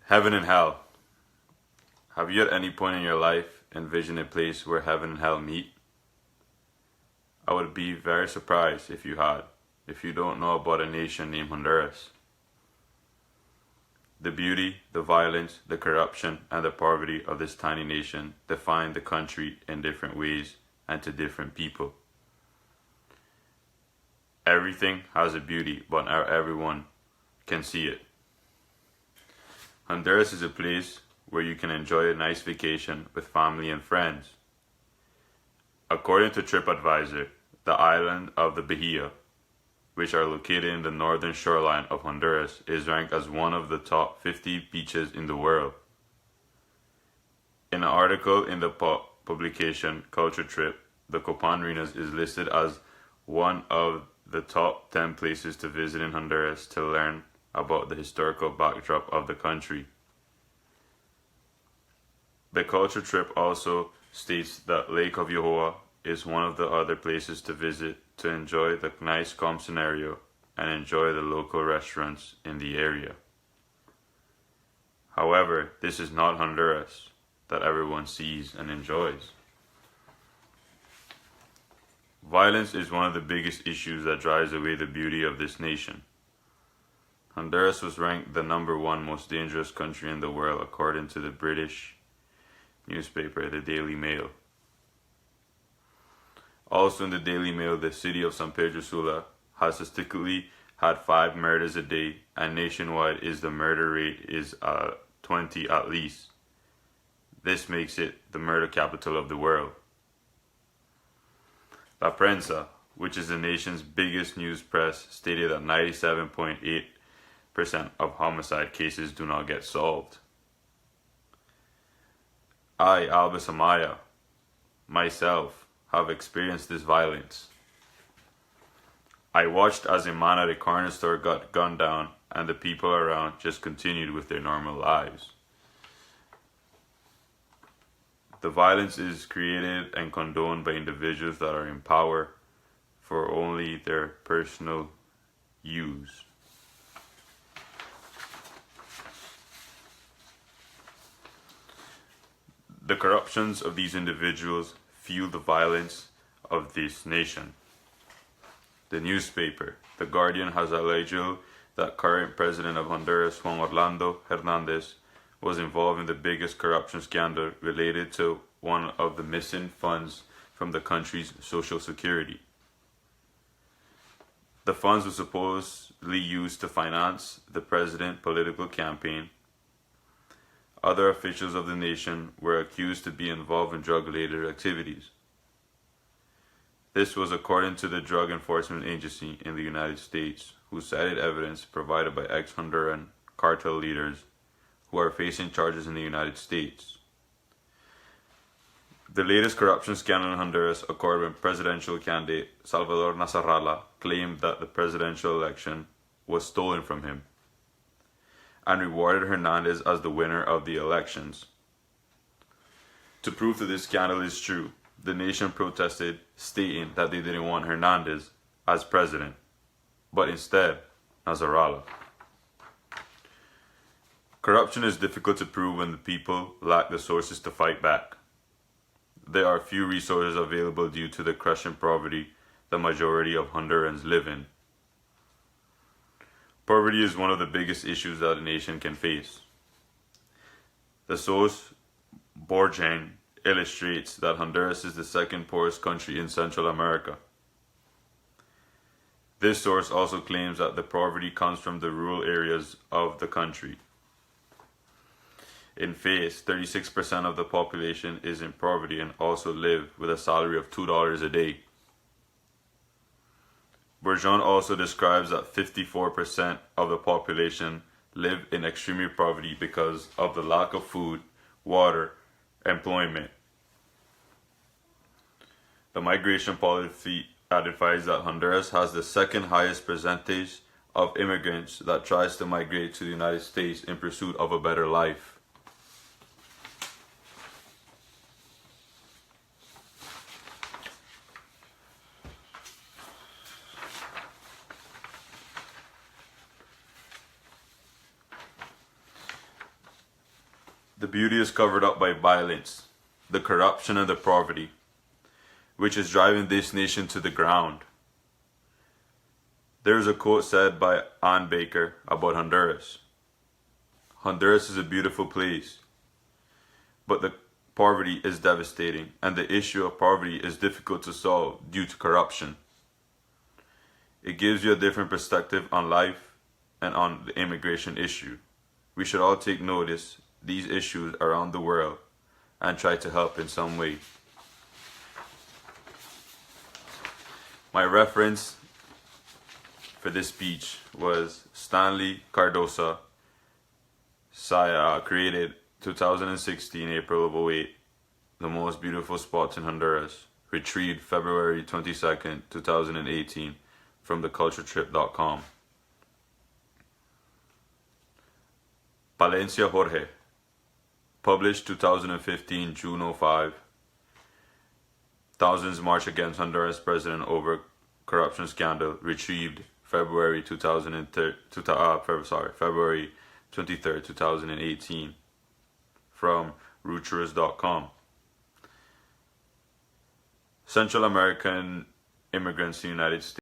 Heaven and hell. Have you at any point in your life envisioned a place where heaven and hell meet? I would be very surprised if you had, if you don't know about a nation named Honduras. The beauty, the violence, the corruption, and the poverty of this tiny nation define the country in different ways and to different people. Everything has a beauty, but not everyone can see it. Honduras is a place where you can enjoy a nice vacation with family and friends. According to TripAdvisor, the island of the Bahia, which are located in the northern shoreline of Honduras, is ranked as one of the top 50 beaches in the world. In an article in the publication Culture Trip, the Copan Ruinas is listed as one of the top 10 places to visit in Honduras to learn about the historical backdrop of the country. The Culture Trip also states that Lake of Yohoa is one of the other places to visit to enjoy the nice calm scenario and enjoy the local restaurants in the area. However, this is not Honduras that everyone sees and enjoys. Violence is one of the biggest issues that drives away the beauty of this nation. Honduras was ranked the #1 most dangerous country in the world according to the British newspaper, the Daily Mail. Also in the Daily Mail, the city of San Pedro Sula has statistically had 5 murders a day, and nationwide the murder rate is 20 at least. This makes it the murder capital of the world. La Prensa, which is the nation's biggest news press, stated that 97.8% of homicide cases do not get solved. I, Albus Amaya, myself, have experienced this violence. I watched as a man at a corner store got gunned down and the people around just continued with their normal lives. The violence is created and condoned by individuals that are in power for only their personal use. The corruptions of these individuals fuel the violence of this nation. The newspaper, The Guardian, has alleged that current president of Honduras, Juan Orlando Hernandez, was involved in the biggest corruption scandal related to one of the missing funds from the country's social security. The funds were supposedly used to finance the president's political campaign. Other officials of the nation were accused to be involved in drug-related activities. This was according to the Drug Enforcement Agency in the United States, who cited evidence provided by ex-Honduran cartel leaders who are facing charges in the United States. The latest corruption scandal in Honduras occurred when presidential candidate Salvador Nasrallah claimed that the presidential election was stolen from him and rewarded Hernandez as the winner of the elections. To prove that this scandal is true, the nation protested, stating that they didn't want Hernandez as president, but instead Nasrallah. Corruption is difficult to prove when the people lack the sources to fight back. There are few resources available due to the crushing poverty the majority of Hondurans live in. Poverty is one of the biggest issues that a nation can face. The source Borgen illustrates that Honduras is the second poorest country in Central America. This source also claims that the poverty comes from the rural areas of the country. In face, 36% of the population is in poverty and also live with a salary of $2 a day. Bourgeon also describes that 54% of the population live in extreme poverty because of the lack of food, water, employment. The migration policy identifies that Honduras has the second highest percentage of immigrants that tries to migrate to the United States in pursuit of a better life. The beauty is covered up by violence, the corruption and the poverty, which is driving this nation to the ground. There's a quote said by Ann Baker about Honduras. Honduras is a beautiful place, but the poverty is devastating, and the issue of poverty is difficult to solve due to corruption. It gives you a different perspective on life and on the immigration issue. We should all take notice these issues around the world and try to help in some way. My reference for this speech was Stanley Cardosa, created 2016, April of 08, The Most Beautiful Spots in Honduras, retrieved February 22nd, 2018 from theculturetrip.com. Palencia Jorge, published 2015, June 05. Thousands march against Honduras president over corruption scandal, retrieved February 23rd, 2018 from Reuters.com. Central American immigrants to the United States.